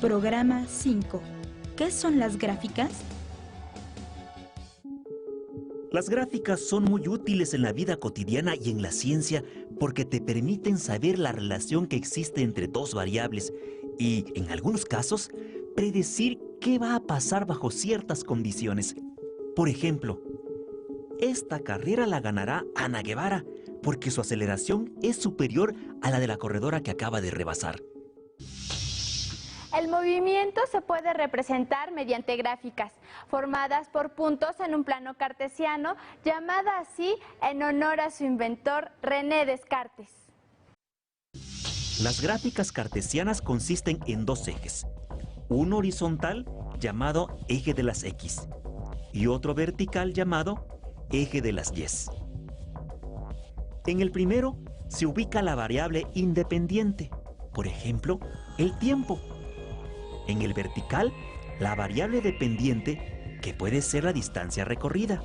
Programa 5. ¿Qué son las gráficas? Las gráficas son muy útiles en la vida cotidiana y en la ciencia porque te permiten saber la relación que existe entre dos variables y, en algunos casos, predecir qué va a pasar bajo ciertas condiciones. Por ejemplo, esta carrera la ganará Ana Guevara porque su aceleración es superior a la de la corredora que acaba de rebasar. El movimiento se puede representar mediante gráficas, formadas por puntos en un plano cartesiano, llamada así en honor a su inventor René Descartes. Las gráficas cartesianas consisten en dos ejes, uno horizontal llamado eje de las X y otro vertical llamado eje de las Y. En el primero se ubica la variable independiente, por ejemplo, el tiempo. En el vertical, la variable dependiente, que puede ser la distancia recorrida.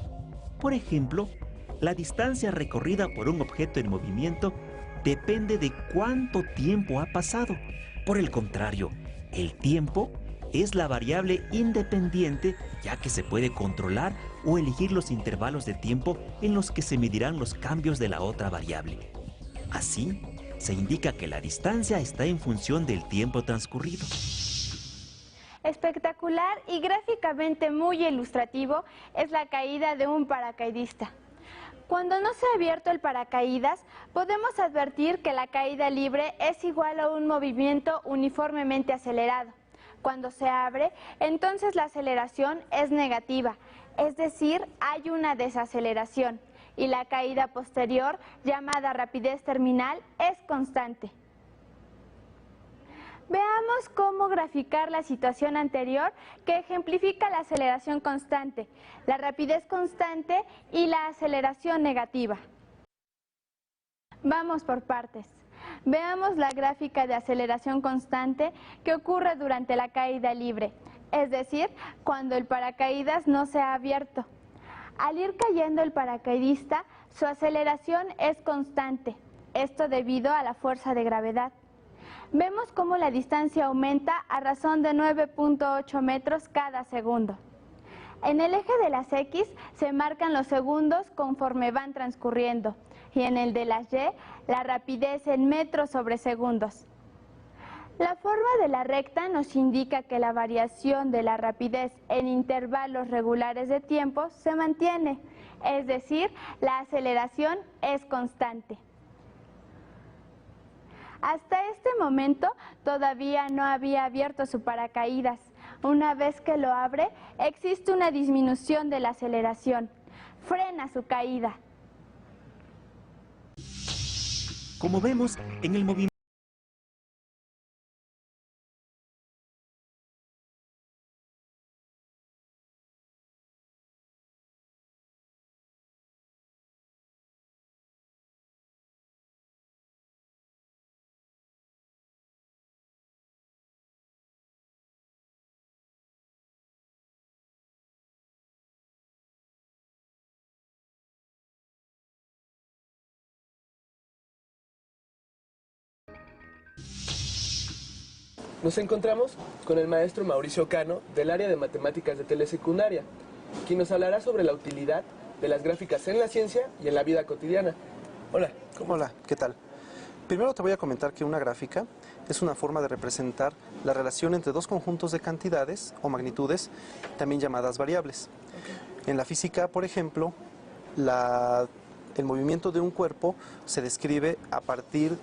Por ejemplo, la distancia recorrida por un objeto en movimiento depende de cuánto tiempo ha pasado. Por el contrario, el tiempo es la variable independiente, ya que se puede controlar o elegir los intervalos de tiempo en los que se medirán los cambios de la otra variable. Así, se indica que la distancia está en función del tiempo transcurrido. Espectacular y gráficamente muy ilustrativo es la caída de un paracaidista. Cuando no se ha abierto el paracaídas, podemos advertir que la caída libre es igual a un movimiento uniformemente acelerado. Cuando se abre, entonces la aceleración es negativa, es decir, hay una desaceleración, y la caída posterior, llamada rapidez terminal, es constante. Veamos cómo graficar la situación anterior que ejemplifica la aceleración constante, la rapidez constante y la aceleración negativa. Vamos por partes. Veamos la gráfica de aceleración constante que ocurre durante la caída libre, es decir, cuando el paracaídas no se ha abierto. Al ir cayendo el paracaidista, su aceleración es constante, esto debido a la fuerza de gravedad. Vemos cómo la distancia aumenta a razón de 9.8 metros cada segundo. En el eje de las X se marcan los segundos conforme van transcurriendo y en el de las Y la rapidez en metros sobre segundos. La forma de la recta nos indica que la variación de la rapidez en intervalos regulares de tiempo se mantiene, es decir, la aceleración es constante. Hasta este momento todavía no había abierto su paracaídas. Una vez que lo abre, existe una disminución de la aceleración. Frena su caída. Como vemos, en el movimiento Nos encontramos con el maestro Mauricio Cano del área de matemáticas de telesecundaria, quien nos hablará sobre la utilidad de las gráficas en la ciencia y en la vida cotidiana. Hola. Hola, ¿qué tal? Primero te voy a comentar que una gráfica es una forma de representar la relación entre dos conjuntos de cantidades o magnitudes, también llamadas variables. En la física, por ejemplo, el movimiento de un cuerpo se describe a partir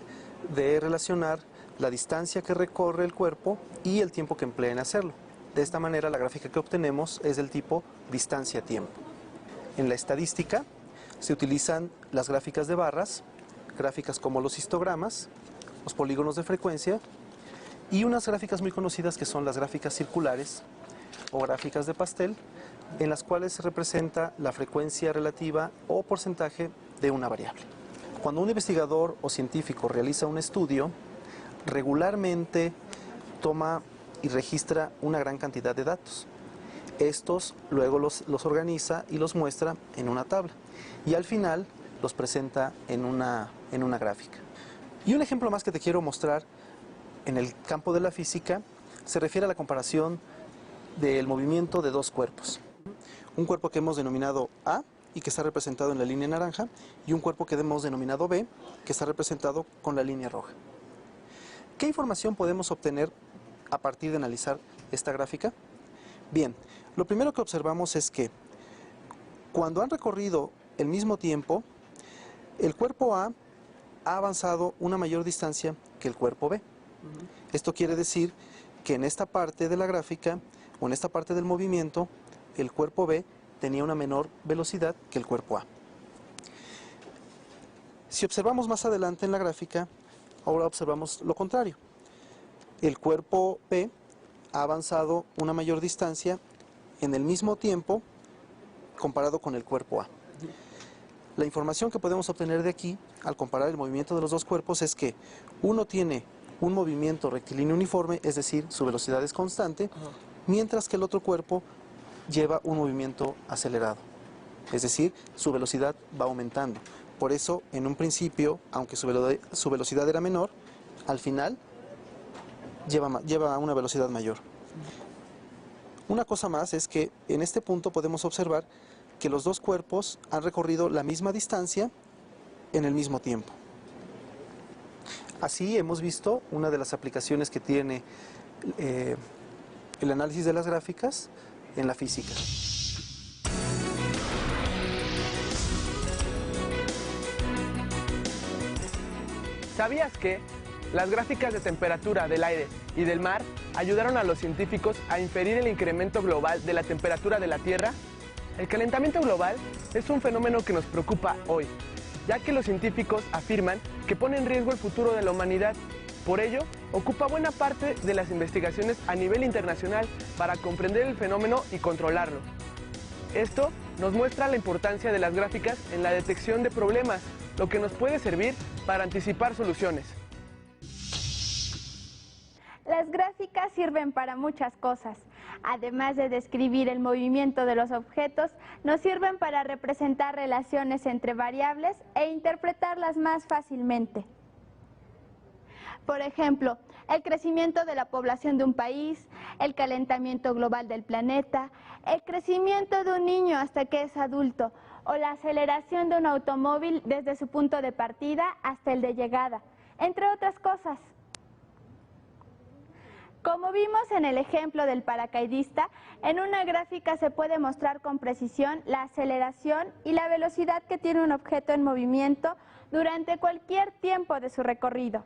de relacionar la distancia que recorre el cuerpo y el tiempo que emplea en hacerlo. De esta manera, la gráfica que obtenemos es del tipo distancia-tiempo. En la estadística se utilizan las gráficas de barras, gráficas como los histogramas, los polígonos de frecuencia y unas gráficas muy conocidas que son las gráficas circulares o gráficas de pastel, en las cuales se representa la frecuencia relativa o porcentaje de una variable. Cuando un investigador o científico realiza un estudio, regularmente toma y registra una gran cantidad de datos. Estos luego los organiza y los muestra en una tabla y al final los presenta en una gráfica. Y un ejemplo más que te quiero mostrar en el campo de la física se refiere a la comparación del movimiento de dos cuerpos. Un cuerpo que hemos denominado A y que está representado en la línea naranja, y un cuerpo que hemos denominado B, que está representado con la línea roja. ¿Qué información podemos obtener a partir de analizar esta gráfica? Bien, lo primero que observamos es que cuando han recorrido el mismo tiempo, el cuerpo A ha avanzado una mayor distancia que el cuerpo B. Esto quiere decir que en esta parte de la gráfica, o en esta parte del movimiento, el cuerpo B tenía una menor velocidad que el cuerpo A. Si observamos más adelante en la gráfica, ahora observamos lo contrario. El cuerpo B ha avanzado una mayor distancia en el mismo tiempo comparado con el cuerpo A. La información que podemos obtener de aquí, al comparar el movimiento de los dos cuerpos, es que uno tiene un movimiento rectilíneo uniforme, es decir, su velocidad es constante, mientras que el otro cuerpo lleva un movimiento acelerado, es decir, su velocidad va aumentando. Por eso, en un principio, aunque su velocidad era menor, al final lleva una velocidad mayor. Una cosa más es que en este punto podemos observar que los dos cuerpos han recorrido la misma distancia en el mismo tiempo. Así hemos visto una de las aplicaciones que tiene el análisis de las gráficas en la física. ¿Sabías que las gráficas de temperatura del aire y del mar ayudaron a los científicos a inferir el incremento global de la temperatura de la Tierra? El calentamiento global es un fenómeno que nos preocupa hoy, ya que los científicos afirman que pone en riesgo el futuro de la humanidad. Por ello, ocupa buena parte de las investigaciones a nivel internacional para comprender el fenómeno y controlarlo. Esto nos muestra la importancia de las gráficas en la detección de problemas, lo que nos puede servir para anticipar soluciones. Las gráficas sirven para muchas cosas. Además de describir el movimiento de los objetos, nos sirven para representar relaciones entre variables e interpretarlas más fácilmente. Por ejemplo, el crecimiento de la población de un país, el calentamiento global del planeta, el crecimiento de un niño hasta que es adulto, o la aceleración de un automóvil desde su punto de partida hasta el de llegada, entre otras cosas. Como vimos en el ejemplo del paracaidista, en una gráfica se puede mostrar con precisión la aceleración y la velocidad que tiene un objeto en movimiento durante cualquier tiempo de su recorrido.